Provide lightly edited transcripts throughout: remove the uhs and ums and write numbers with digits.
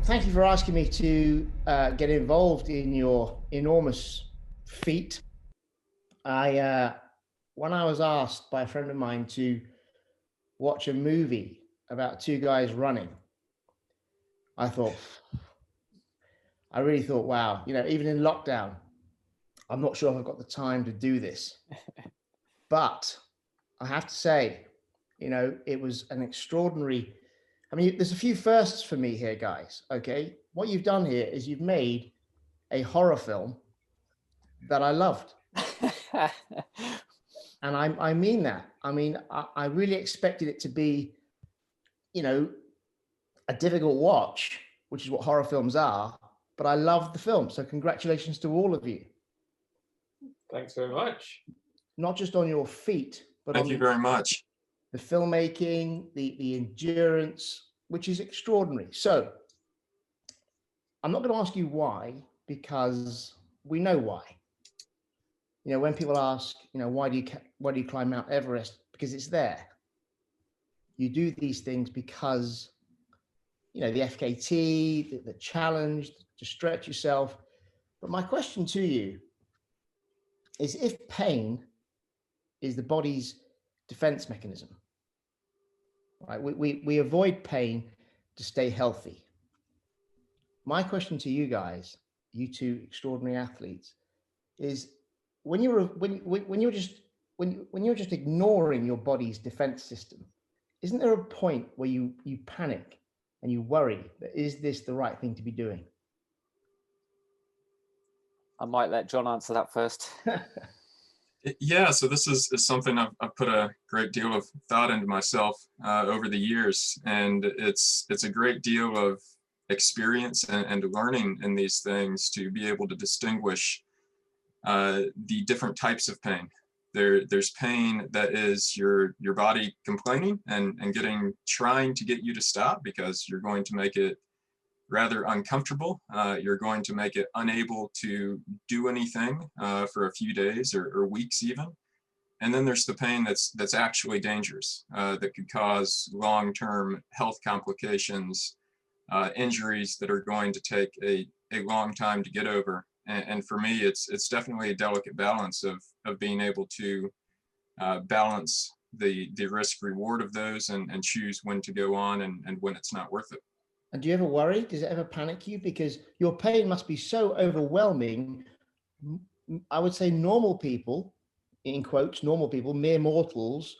Thank you for asking me to get involved in your enormous feat. When I was asked by a friend of mine to watch a movie about two guys running, I thought, I really thought, wow, even in lockdown, I'm not sure if I've got the time to do this. But I have to say, it was an extraordinary. I mean, there's a few firsts for me here, guys. Okay. What you've done here is you've made a horror film that I loved. And I mean that. I mean, I really expected it to be, a difficult watch, which is what horror films are, but I loved the film. So congratulations to all of you. Thanks very much. Not just on your feet, but Thank you very much. The filmmaking, the endurance, which is extraordinary. So I'm not going to ask you why, because we know why. When people ask, why do you climb Mount Everest? Because it's there. You do these things because, the FKT, the challenge, to stretch yourself. But my question to you is, if pain is the body's defense mechanism, right? We avoid pain to stay healthy. My question to you guys, you two extraordinary athletes, is when you're just ignoring your body's defense system, isn't there a point where you panic and you worry that is this the right thing to be doing? I might let John answer that first. Yeah, so this is something I've put a great deal of thought into myself over the years, and it's a great deal of experience and learning in these things to be able to distinguish the different types of pain. There's pain that is your body complaining and trying to get you to stop because you're going to make it rather uncomfortable. You're going to make it unable to do anything for a few days or weeks even. And then there's the pain that's actually dangerous, that could cause long-term health complications, injuries that are going to take a long time to get over. And for me, it's definitely a delicate balance of being able to balance the risk reward of those and choose when to go on and when it's not worth it. And do you ever worry? Does it ever panic you? Because your pain must be so overwhelming. I would say normal people, in quotes, normal people, mere mortals,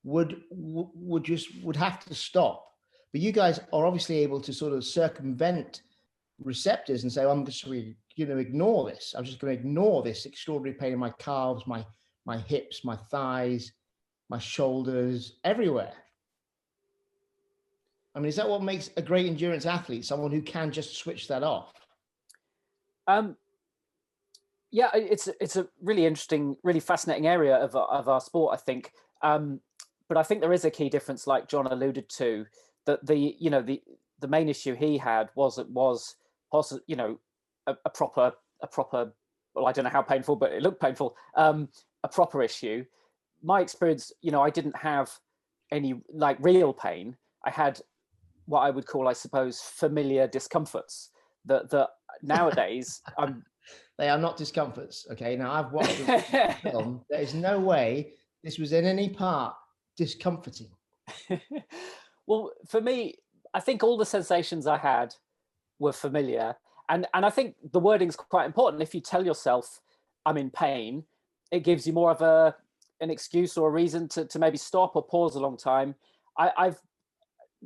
would have to stop. But you guys are obviously able to sort of circumvent receptors and say, I'm just really going to ignore this. I'm just going to ignore this extraordinary pain in my calves, my hips, my thighs, my shoulders, everywhere. I mean, is that what makes a great endurance athlete? Someone who can just switch that off? Yeah, it's a really interesting, really fascinating area of our sport, I think. But I think there is a key difference, like John alluded to, that the main issue he had was a proper, well, I don't know how painful, but it looked painful, a proper issue. My experience, I didn't have any like real pain. I had what I would call, I suppose, familiar discomforts that nowadays They are not discomforts. Okay. Now I've watched the film. There is no way this was in any part discomforting. Well, for me, I think all the sensations I had were familiar. And I think the wording's quite important. If you tell yourself I'm in pain, it gives you more of an excuse or a reason to maybe stop or pause a long time. I've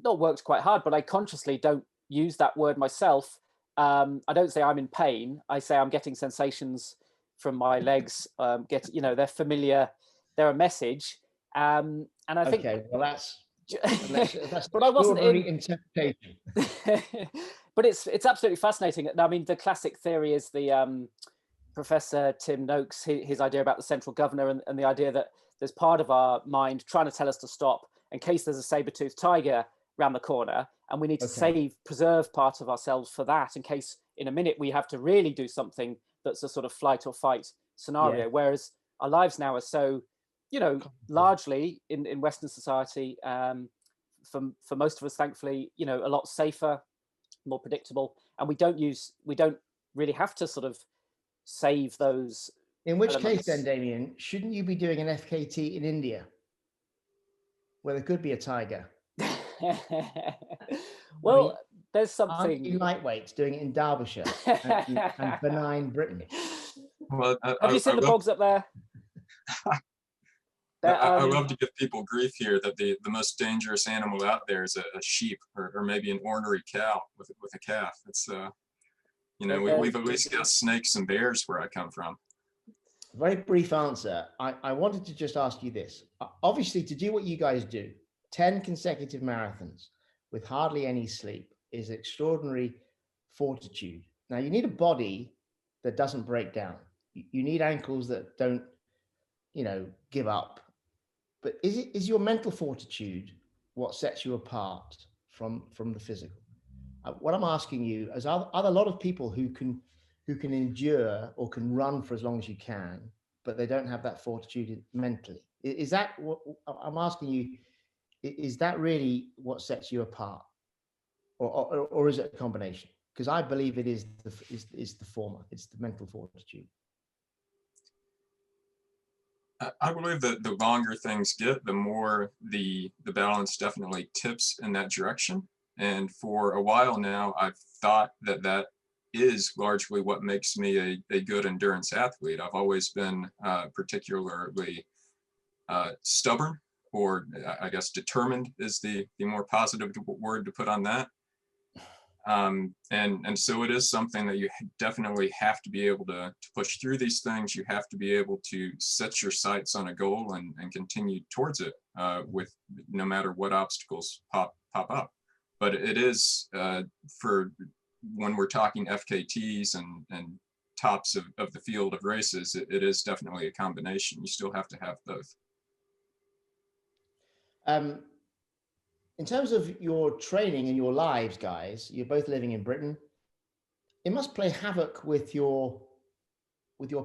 not worked quite hard, but I consciously don't use that word myself. I don't say I'm in pain. I say I'm getting sensations from my legs. They're familiar. They're a message. And I think. Okay, well that's but I wasn't in interpretation. But it's absolutely fascinating. I mean, the classic theory is the Professor Tim Noakes, his idea about the central governor and the idea that there's part of our mind trying to tell us to stop in case there's a saber-toothed tiger around the corner, and we need to preserve part of ourselves for that in case in a minute we have to really do something that's a sort of flight or fight scenario. Yeah. Whereas our lives now are so, largely in Western society, for most of us, thankfully, a lot safer, more predictable, and we don't really have to sort of save those. In which case elements. then, Damian, shouldn't you be doing an FKT in India where there could be a tiger? Well, there's Aren't you something. lightweights doing it in Derbyshire and benign Britain? Well, Have you seen the bogs up there? I love to give people grief here that the most dangerous animal out there is a sheep or maybe an ornery cow with a calf. It's we've at least got snakes and bears where I come from. Very brief answer. I wanted to just ask you this. Obviously, to do what you guys do, 10 consecutive marathons with hardly any sleep is extraordinary fortitude. Now, you need a body that doesn't break down. You need ankles that don't, give up. But is your mental fortitude what sets you apart from the physical? What I'm asking you is, are there a lot of people who can endure or can run for as long as you can, but they don't have that fortitude mentally? Is that what I'm asking you? Is that really what sets you apart, or is it a combination? Because I believe it is the former. It's the mental fortitude. I believe that the longer things get, the more the balance definitely tips in that direction. And for a while now, I've thought that is largely what makes me a good endurance athlete. I've always been particularly stubborn, or I guess determined is the more positive word to put on that. And so it is something that you definitely have to be able to push through these things. You have to be able to set your sights on a goal and continue towards it with no matter what obstacles pop up. But it is for when we're talking FKTs and tops of the field of races, it is definitely a combination. You still have to have both. In terms of your training and your lives, guys, you're both living in Britain. It must play havoc with your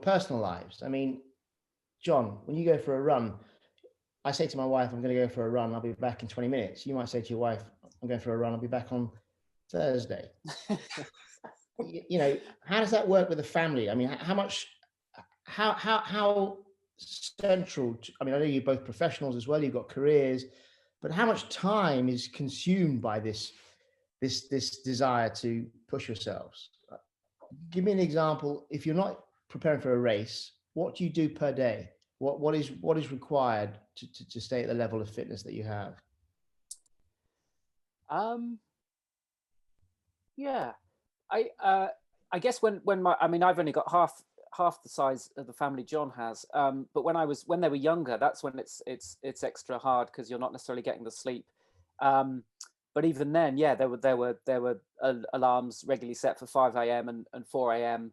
personal lives. I mean, John, when you go for a run, I say to my wife, I'm going to go for a run. I'll be back in 20 minutes. You might say to your wife, I'm going for a run. I'll be back on Thursday. How does that work with the family? I mean, how central I know you're both professionals as well. You've got careers. But how much time is consumed by this desire to push yourselves? Give me an example. If you're not preparing for a race, what do you do per day? What is required to stay at the level of fitness that you have? Yeah, I guess when I've only got half the size of the family John has, but when they were younger, that's when it's extra hard because you're not necessarily getting the sleep. But even then, yeah, there were alarms regularly set for 5 a.m. and 4 a.m.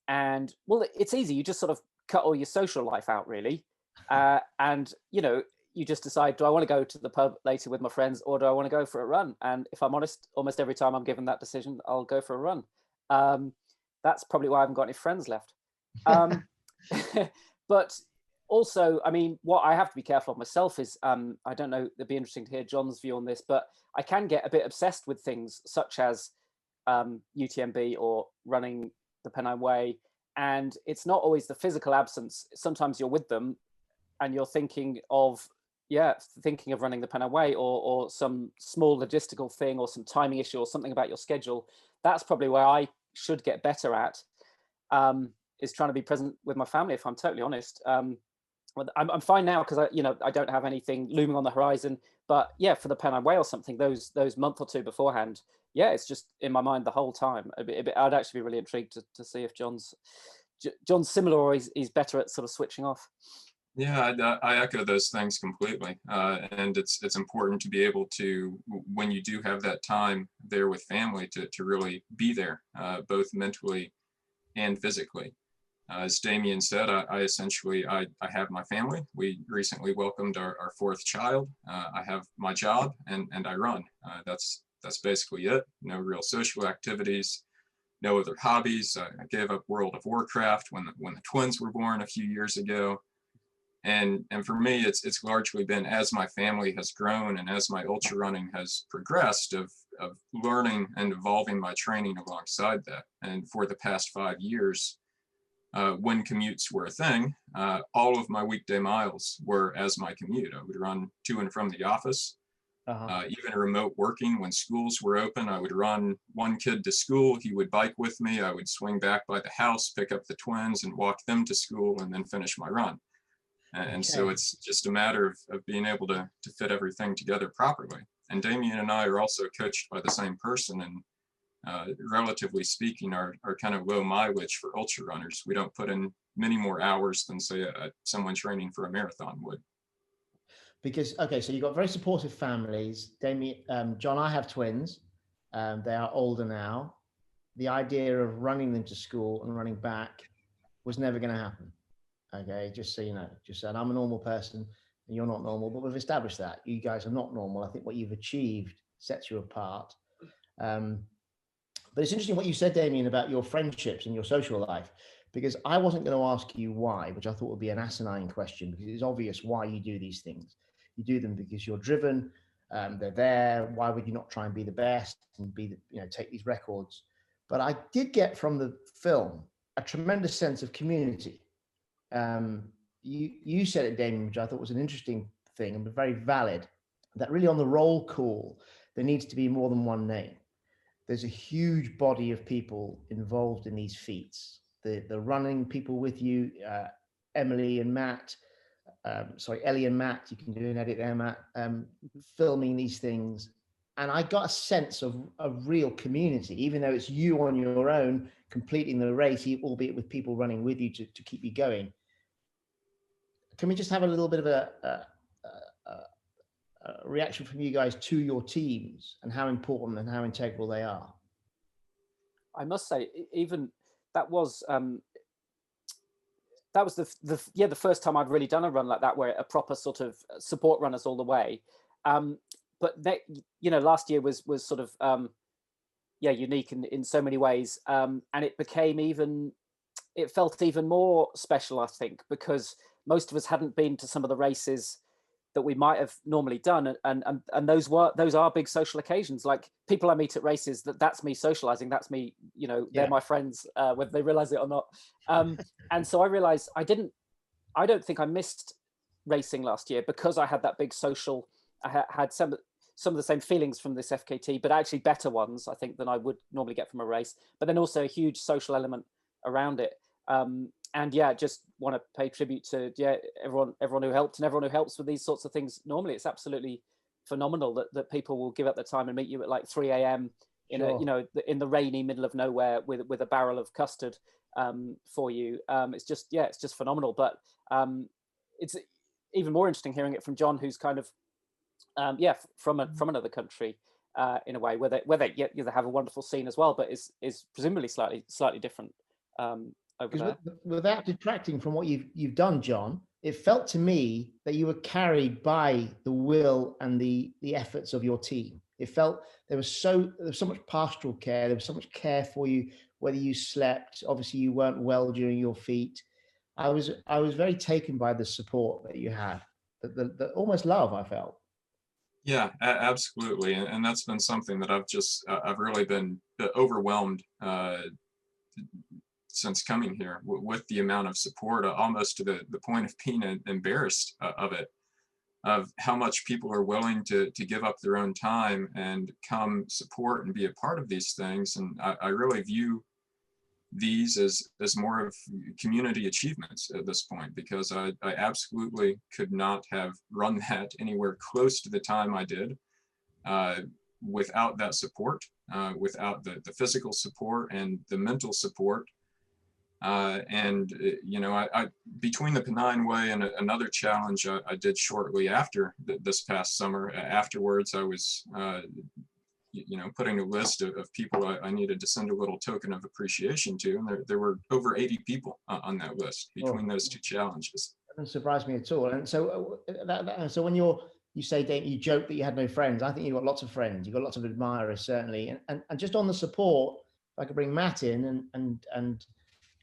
And well, it's easy. You just sort of cut all your social life out, really, and you just decide, do I want to go to the pub later with my friends, or do I want to go for a run? And if I'm honest, almost every time I'm given that decision, I'll go for a run. That's probably why I haven't got any friends left. But also, I mean, what I have to be careful of myself is, I don't know, it'd be interesting to hear John's view on this, but I can get a bit obsessed with things such as UTMB or running the Pennine Way. And it's not always the physical absence. Sometimes you're with them and you're thinking of running the Pennine Way or some small logistical thing or some timing issue or something about your schedule. That's probably where I should get better at, is trying to be present with my family, if I'm totally honest. I'm fine now because I don't have anything looming on the horizon, but yeah, for the Pennine Way or something, those month or two beforehand, yeah, it's just in my mind the whole time. I'd actually be really intrigued to see if John's similar, or he's better at sort of switching off. Yeah, I echo those things completely. And it's important to be able to, when you do have that time there with family, to really be there, both mentally and physically. As Damian said, I essentially have my family. We recently welcomed our fourth child. I have my job and I run. That's basically it. No real social activities, no other hobbies. I gave up World of Warcraft when the twins were born a few years ago. And for me, it's largely been, as my family has grown and as my ultra running has progressed, of of learning and evolving my training alongside that. And for the past 5 years, when commutes were a thing, all of my weekday miles were as my commute. I would run to and from the office. Even remote working, when schools were open, I would run one kid to school. He would bike with me. I would swing back by the house, pick up the twins and walk them to school and then finish my run. And so it's just a matter of being able to fit everything together properly. And Damian and I are also coached by the same person, and relatively speaking, are kind of low mileage for ultra runners. We don't put in many more hours than, say, someone training for a marathon would. Because, okay, so you've got very supportive families. Damian, John, I have twins. They are older now. The idea of running them to school and running back was never going to happen. Okay, just so you know, just said I'm a normal person and you're not normal, but we've established that you guys are not normal. I think what you've achieved sets you apart. But it's interesting what you said, Damian, about your friendships and your social life, because I wasn't going to ask you why, which I thought would be an asinine question, because it's obvious why you do these things. You do them because you're driven. They're there. Why would you not try and be the best and be the, take these records? But I did get from the film a tremendous sense of community. You said it, Damian, which I thought was an interesting thing and very valid, that really on the roll call, there needs to be more than one name. There's a huge body of people involved in these feats. The running people with you, Ellie and Matt, you can do an edit there, Matt, filming these things. And I got a sense of a real community, even though it's you on your own, completing the race, albeit with people running with you to keep you going. Can we just have a little bit of a reaction from you guys to your teams and how important and how integral they are? I must say, even that was the first time I'd really done a run like that, where a proper sort of support runners all the way. But last year was sort of unique in so many ways, and it felt even more special, I think, because most of us hadn't been to some of the races that we might have normally done, and those are big social occasions. Like, people I meet at races, that's me socializing, that's me, they're my friends, whether they realize it or not. And so I realized I don't think I missed racing last year because I had that big social. I had some of the same feelings from this FKT, but actually better ones, I think, than I would normally get from a race. But then also a huge social element around it. And just want to pay tribute to everyone who helped and everyone who helps with these sorts of things. Normally, it's absolutely phenomenal that people will give up their time and meet you at like 3 a.m. in in the rainy middle of nowhere with a barrel of custard for you. It's just phenomenal. But it's even more interesting hearing it from John, who's kind of from another country in a way, where they have a wonderful scene as well, but is presumably slightly different. Because without detracting from what you've done, John, it felt to me that you were carried by the will and the efforts of your team. It felt there was so much pastoral care. There was so much care for you, whether you slept. Obviously, you weren't well during your feat. I was very taken by the support that you had, the almost love I felt. Yeah, absolutely, and that's been something that I've really been overwhelmed since coming here with the amount of support, almost to the point of being embarrassed of it, of how much people are willing to give up their own time and come support and be a part of these things. And I really view these as more of community achievements at this point, because I absolutely could not have run that anywhere close to the time I did without that support, without the physical support and the mental support. I between the Pennine Way and another challenge I did shortly after this past summer, afterwards I was putting a list of people I needed to send a little token of appreciation to, and there were over 80 people on that list between those two challenges. That doesn't surprise me at all. And so so when you say, Dave, you joke that you had no friends. I think you've got lots of friends. You've got lots of admirers, certainly. And just on the support, if I could bring Matt in and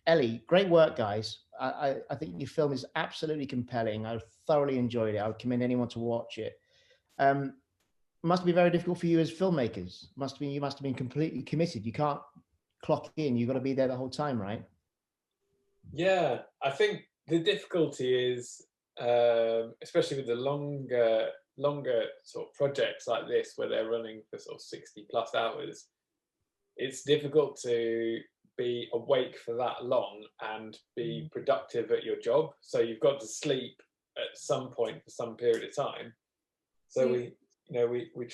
Ellie, great work, guys. I think your film is absolutely compelling. I thoroughly enjoyed it. I would commend anyone to watch it. must be very difficult for you as filmmakers. You must have been completely committed. You can't clock in. You've got to be there the whole time, right? Yeah, I think the difficulty is, especially with the longer sort of projects like this, where they're running for sort of 60+ hours, it's difficult to be awake for that long and be productive at your job. So you've got to sleep at some point for some period of time. So we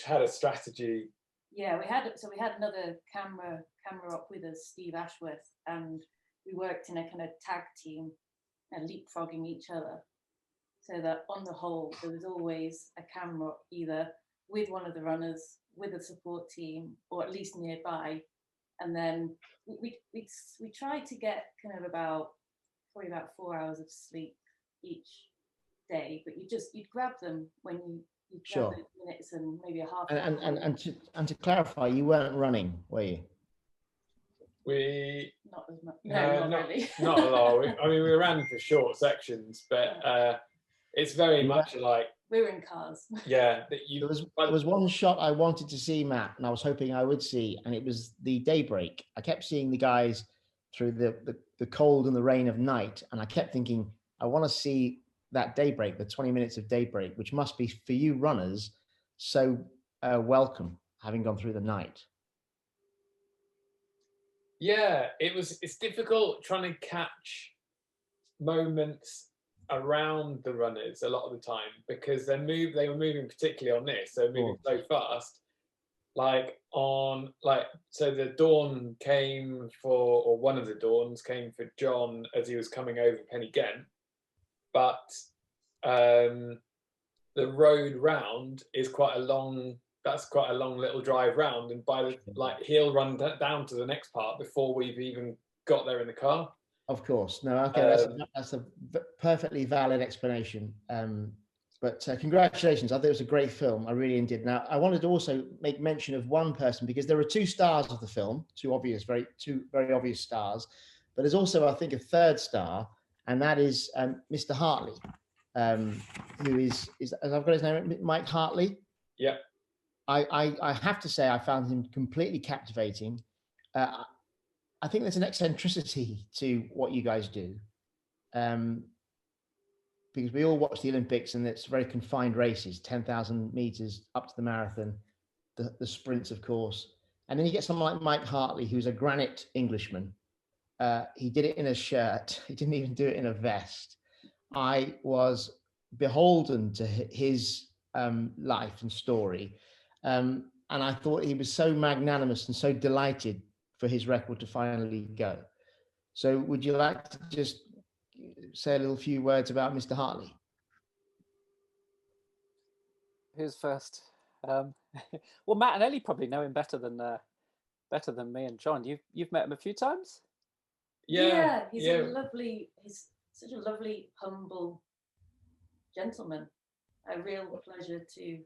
had a strategy. Yeah, we had another camera up with us, Steve Ashworth, and we worked in a kind of tag team, leapfrogging each other, so that on the whole there was always a camera either with one of the runners, with a support team, or at least nearby. And then we tried to get kind of probably about 4 hours of sleep each day, but you'd grab them when you grab Sure. the minutes and maybe a half hour. And to clarify, you weren't running, were you? Not as much. No, not really. Not a lot. We ran for short sections, but it's very much like we were in cars. Yeah, there was one shot I wanted to see, Matt, and I was hoping I would see, and it was the daybreak. I kept seeing the guys through the cold and the rain of night, and I kept thinking, I want to see that daybreak, the 20 minutes of daybreak, which must be for you runners so welcome, having gone through the night. Yeah, it's difficult trying to catch moments around the runners a lot of the time, because they were moving, particularly on this, they're moving so fast. So the dawn came or one of the dawns came for John as he was coming over Penny Ghent, but the road round is quite a long little drive round, and he'll run down to the next part before we've even got there in the car. Of course. No, okay, that's a perfectly valid explanation. But congratulations. I thought it was a great film. I really did. Now, I wanted to also make mention of one person, because there are two stars of the film, two very obvious stars, but there's also, I think, a third star, and that is Mr. Hartley, who is, as I've got his name, Mike Hartley. Yeah. I have to say, I found him completely captivating. I think there's an eccentricity to what you guys do, because we all watch the Olympics and it's very confined races, 10,000 meters up to the marathon, the sprints, of course. And then you get someone like Mike Hartley, who's a granite Englishman. He did it in a shirt. He didn't even do it in a vest. I was beholden to his life and story. And I thought he was so magnanimous and so delighted for his record to finally go. So would you like to just say a little few words about Mr. Hartley? Who's first? Well, Matt and Ellie probably know him better than me and John. You've met him a few times? Yeah, he's such a lovely, humble gentleman. A real pleasure to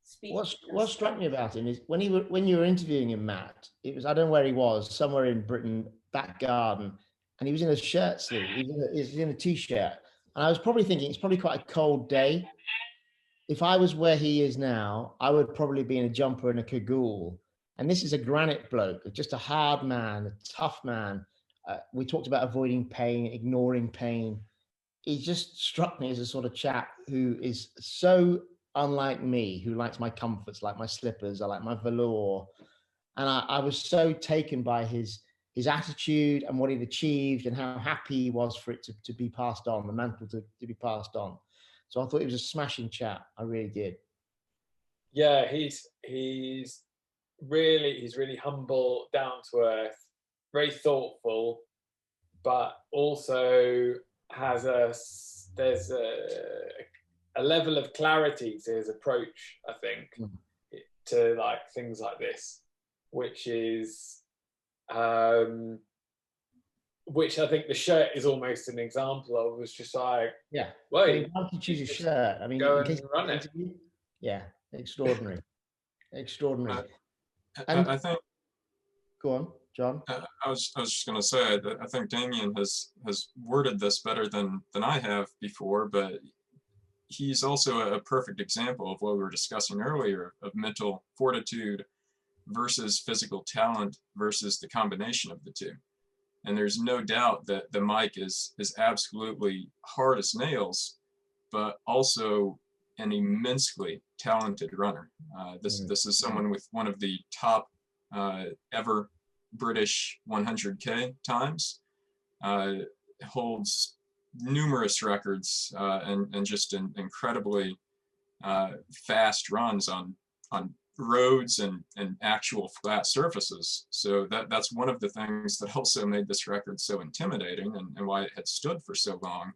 speak. What struck me about him is when you were interviewing him, Matt, it was, I don't know where he was, somewhere in Britain, back garden, and he was in a shirt sleeve, he was in a t-shirt, and I was probably thinking it's probably quite a cold day. If I was where he is now, I would probably be in a jumper and a cagoule. And this is a granite bloke, just a hard man, a tough man. We talked about avoiding pain, ignoring pain. He just struck me as a sort of chap who is so unlike me, who likes my comforts, like my slippers, I like my velour. And I was so taken by his attitude and what he'd achieved and how happy he was for it to be passed on, the mantle to be passed on. So I thought he was a smashing chap. I really did. Yeah, he's really humble, down to earth, very thoughtful, but also has there's a level of clarity to his approach, I think, to like things like this, which is which I think the shirt is almost an example of. Was just like, yeah, wait, why did you choose a shirt? I mean, go and run it. Yeah, extraordinary. Extraordinary. I think. Go on, John. I was just going to say that I think Damian has worded this better than I have before, but he's also a perfect example of what we were discussing earlier of mental fortitude versus physical talent versus the combination of the two. And there's no doubt that the Mike is absolutely hard as nails, but also an immensely talented runner. This is someone with one of the top ever British 100K times, holds numerous records and just incredibly fast runs on roads and actual flat surfaces. So that's one of the things that also made this record so intimidating and why it had stood for so long,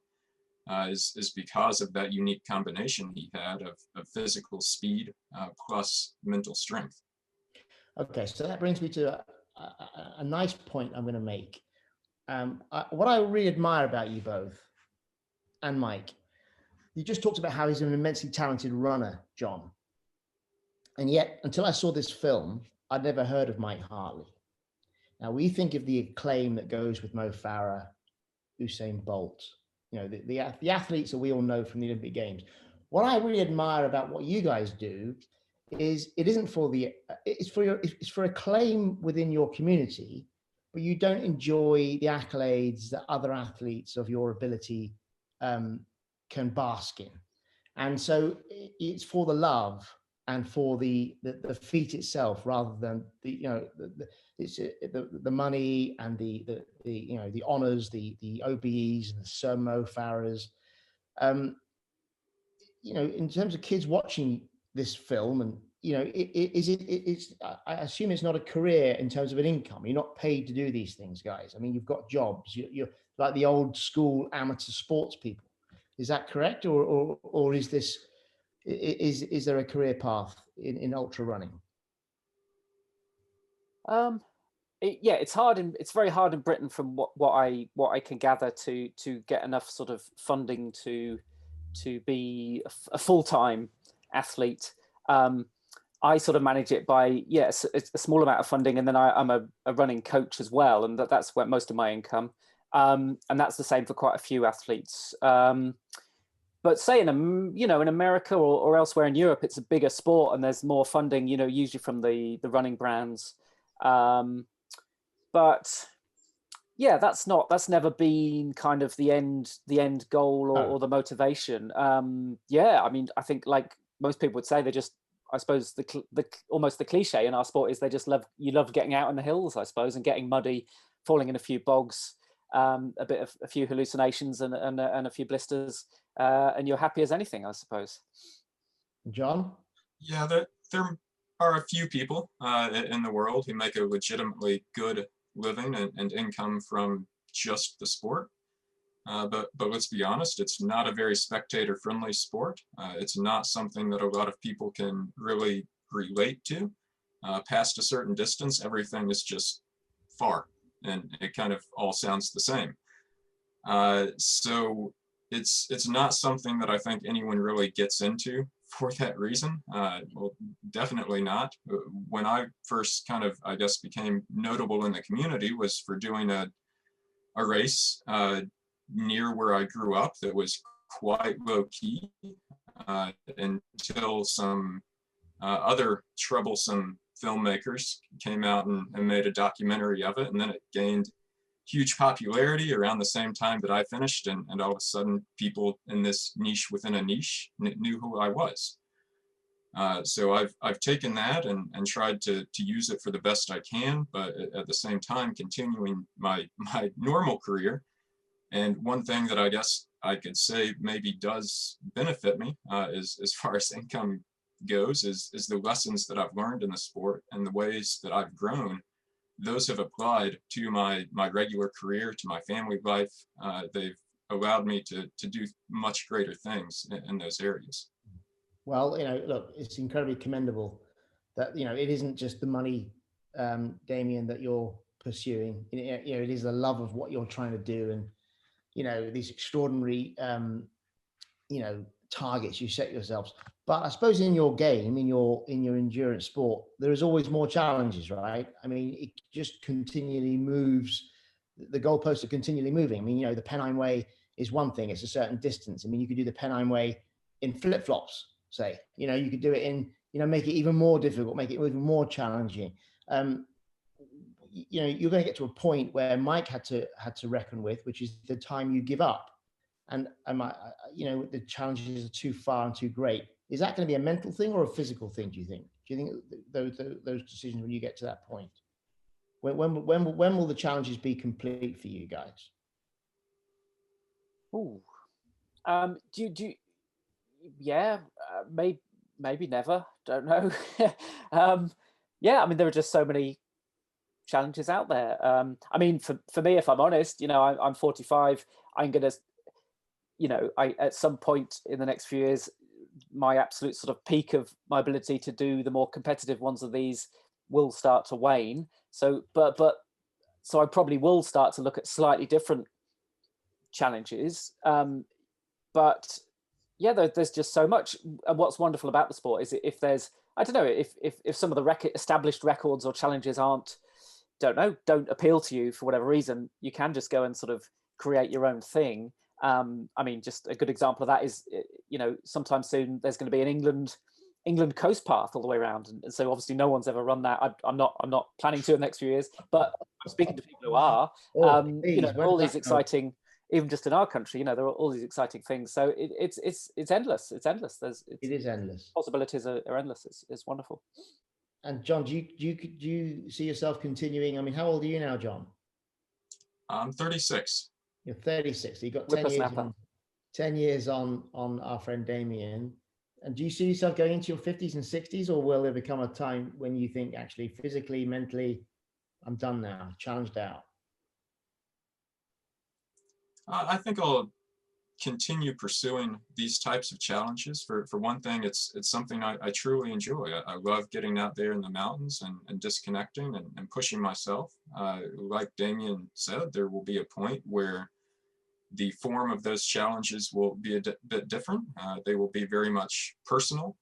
is because of that unique combination he had of physical speed plus mental strength. Okay, so that brings me to a nice point I'm going to make. What I really admire about you both, and Mike, you just talked about how he's an immensely talented runner, John. And yet, until I saw this film, I'd never heard of Mike Hartley. Now, we think of the acclaim that goes with Mo Farah, Usain Bolt, you know, the athletes that we all know from the Olympic Games. What I really admire about what you guys do is it isn't for the, it's for acclaim within your community, but you don't enjoy the accolades that other athletes of your ability can bask in. And so it's for the love and for the feat itself, rather than the money and the honors, the OBEs and the Sir Mo Farahs. In terms of kids watching this film, and I assume it's not a career in terms of an income. You're not paid to do these things, guys. I mean, you've got jobs. You're like the old school amateur sports people. Is that correct, or is this? Is there a career path in ultra running? It's hard. It's very hard in Britain, from what I can gather, to get enough sort of funding to be a full-time athlete. I sort of manage it by it's a small amount of funding, and then I'm a running coach as well, and that's where most of my income. And that's the same for quite a few athletes. But say in America or elsewhere in Europe, it's a bigger sport and there's more funding, usually from the running brands. But yeah, that's never been kind of the end goal or the motivation. I mean, I think, like most people would say, they just, I suppose almost the cliche in our sport is you love getting out in the hills, I suppose, and getting muddy, falling in a few bogs, a few hallucinations and a few blisters, and you're happy as anything, I suppose. John? Yeah, there are a few people in the world who make a legitimately good living and income from just the sport. But let's be honest, it's not a very spectator-friendly sport. It's not something that a lot of people can really relate to. Past a certain distance, everything is just far, and it kind of all sounds the same. So it's not something that I think anyone really gets into for that reason. Well, definitely not. When I first kind of, I guess, became notable in the community was for doing a race near where I grew up that was quite low key until some other troublesome filmmakers came out and made a documentary of it, and then it gained huge popularity around the same time that I finished, and all of a sudden people in this niche within a niche knew who I was. So I've taken that and tried to use it for the best I can, but at the same time continuing my normal career. And one thing that I guess I could say maybe does benefit me is, as far as income goes, is the lessons that I've learned in the sport and the ways that I've grown. Those have applied to my regular career, to my family life. They've allowed me to do much greater things in those areas. Well, look, it's incredibly commendable that, it isn't just the money, Damian, that you're pursuing. It is the love of what you're trying to do, and, these extraordinary, targets you set yourselves. But I suppose in your game, in your endurance sport, there is always more challenges, right? I mean, it just continually moves. The goalposts are continually moving. I mean, the Pennine Way is one thing. It's a certain distance. I mean, you could do the Pennine Way in flip-flops, say. You could do it in, make it even more difficult, make it even more challenging. You're going to get to a point where Mike had to reckon with, which is the time you give up. And the challenges are too far and too great. Is that going to be a mental thing or a physical thing, do you think? Do you think those decisions, when you get to that point? When will the challenges be complete for you guys? Ooh. Maybe never. Don't know. Yeah, I mean, there are just so many challenges out there. I mean, for me, if I'm honest, I'm 45. I'm gonna, at some point in the next few years, my absolute sort of peak of my ability to do the more competitive ones of these will start to wane. So, so I probably will start to look at slightly different challenges. But yeah, there's just so much. And what's wonderful about the sport is if there's, I don't know, if some of the established records or challenges don't appeal to you for whatever reason, you can just go and sort of create your own thing. I mean, just a good example of that is, sometime soon there's going to be an England coast path all the way around, and so obviously no one's ever run that. I'm not planning to in the next few years, but I'm speaking to people who are. All these exciting, even just in our country, there are all these exciting things. So it's endless. It's endless. It is endless. Possibilities are endless. It's wonderful. And John, do you see yourself continuing? I mean, how old are you now, John? I'm 36. You're 36. So you got 10 years on our friend Damian. And do you see yourself going into your 50s and 60s, or will there become a time when you think, actually, physically, mentally, I'm done now, challenged out? I think I'll continue pursuing these types of challenges. For one thing, it's something I truly enjoy. I love getting out there in the mountains and disconnecting and pushing myself. Like Damian said, there will be a point where the form of those challenges will be a bit different. They will be very much personal,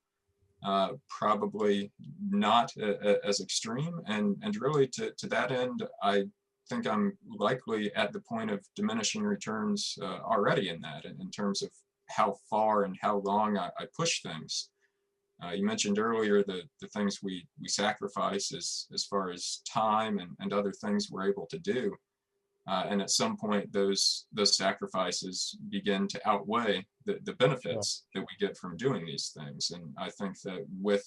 probably not as extreme. And really to that end, I think I'm likely at the point of diminishing returns already in that, in terms of how far and how long I push things. You mentioned earlier the things we sacrifice as far as time and other things we're able to do. And at some point, those sacrifices begin to outweigh the benefits that we get from doing these things. And I think that with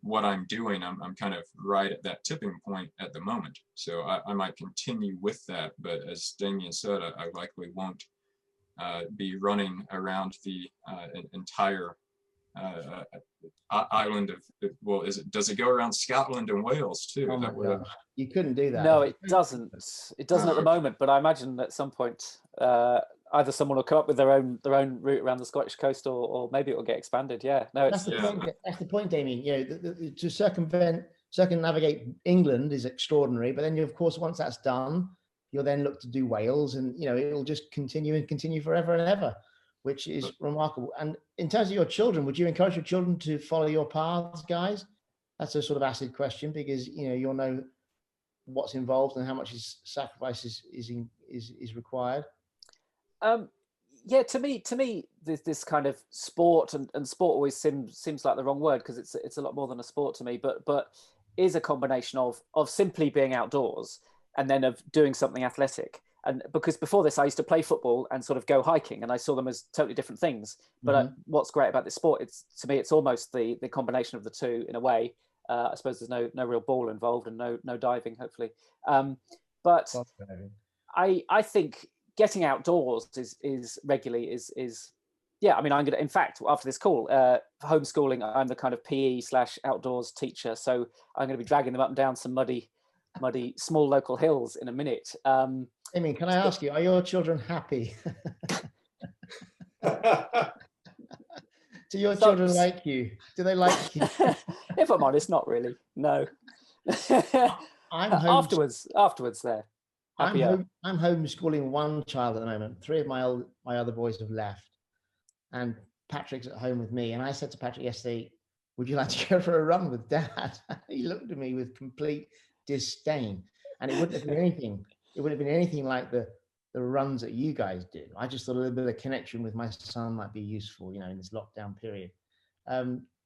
what I'm doing, I'm kind of right at that tipping point at the moment. So I might continue with that, but as Damian said, I likely won't be running around the entire island of, well, does it go around Scotland and Wales too? Oh my God. You couldn't do that. No, it doesn't. It doesn't at the moment, but I imagine at some point either someone will come up with their own route around the Scottish coast, or maybe it will get expanded. Yeah, no, that's the point, Damian. To circumnavigate England is extraordinary, but then of course once that's done, you'll then look to do Wales, and it'll just continue forever and ever, which is remarkable. And in terms of your children, would you encourage your children to follow your paths, guys? That's a sort of acid question, because you'll know what's involved and how much sacrifice is required. Yeah, to me, this kind of sport, and sport always seems like the wrong word, because it's a lot more than a sport to me, but is a combination of simply being outdoors and then of doing something athletic. And because before this, I used to play football and sort of go hiking, and I saw them as totally different things. But what's great about this sport, to me, it's almost the combination of the two in a way. I suppose there's no real ball involved and no diving, hopefully. But I think getting outdoors is regularly yeah. I mean, I'm gonna, in fact, after this call, homeschooling, I'm the kind of PE/outdoors teacher, so I'm going to be dragging them up and down some muddy small local hills in a minute. I mean, can I ask you, are your children happy? Do your children like you? Do they like you? If I'm honest, not really. No. Afterwards, they're happier. I'm homeschooling one child at the moment. 3 of my other boys have left, and Patrick's at home with me. And I said to Patrick yesterday, "Would you like to go for a run with Dad?" He looked at me with complete disdain, and it wouldn't have been anything. It would have been anything like the the runs that you guys do. I just thought a little bit of connection with my son might be useful, you know, in this lockdown period.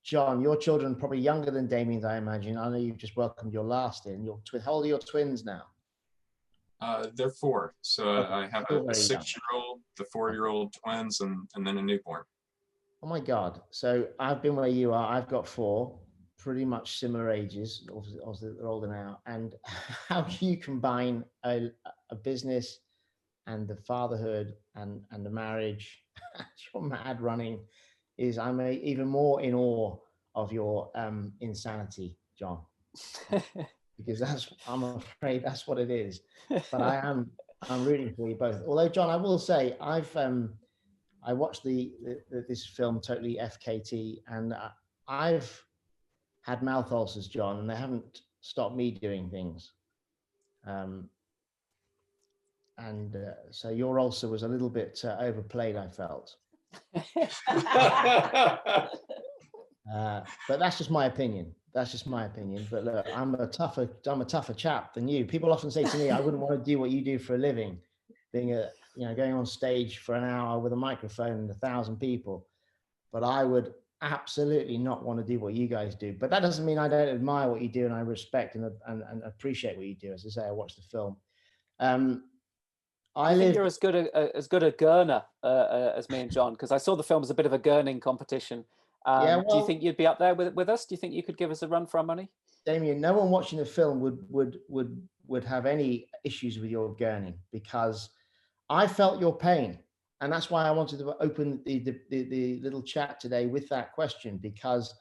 John, your children are probably younger than Damien's, I imagine. I know you've just welcomed your last in. How old are your twins now? They're 4. So I have a 6-year-old, the 4-year-old twins, and then a newborn. Oh my God. So I've been where you are. I've got 4, pretty much similar ages. Obviously they're older now. And how do you combine a business and the fatherhood and the marriage, your mad running I'm even more in awe of your insanity, John, because I'm afraid that's what it is. But I'm rooting for you both. Although, John, I will say I watched this film Totally FKT, and I've had mouth ulcers, John, and they haven't stopped me doing things. So your ulcer was a little bit overplayed, I felt. But that's just my opinion. But look, I'm a tougher chap than you. People often say to me, I wouldn't want to do what you do for a living, going on stage for an hour with a microphone and 1,000 people. But I would absolutely not want to do what you guys do. But that doesn't mean I don't admire what you do, and I respect and appreciate what you do. As I say, I watched the film. I think you're as good a gurner as me and John, because I saw the film as a bit of a gurning competition. Do you think you'd be up there with us? Do you think you could give us a run for our money? Damian, no one watching the film would have any issues with your gurning, because I felt your pain, and that's why I wanted to open the little chat today with that question, because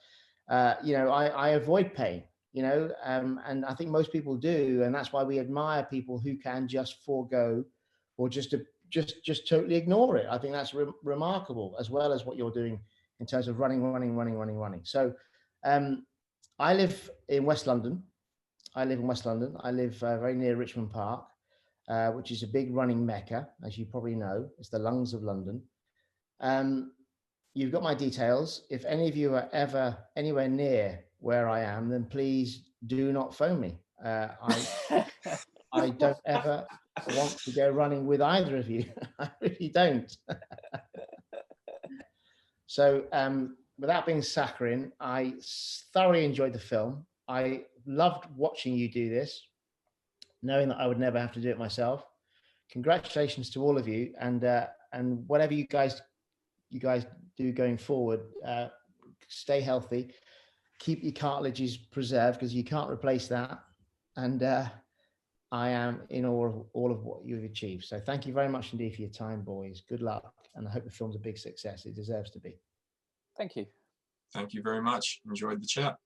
I avoid pain, and I think most people do, and that's why we admire people who can just forego or just totally ignore it. I think that's remarkable, as well as what you're doing in terms of running. So I live in West London. I live very near Richmond Park, which is a big running mecca, as you probably know. It's the lungs of London. You've got my details. If any of you are ever anywhere near where I am, then please do not phone me. I don't ever want to go running with either of you. I really don't. So without being saccharine, I thoroughly enjoyed the film. I loved watching you do this, knowing that I would never have to do it myself. Congratulations to all of you, and whatever you guys do going forward, stay healthy, keep your cartilages preserved, because you can't replace that. And I am in awe of all of what you've achieved. So thank you very much indeed for your time, boys. Good luck. And I hope the film's a big success. It deserves to be. Thank you. Thank you very much. Enjoyed the chat.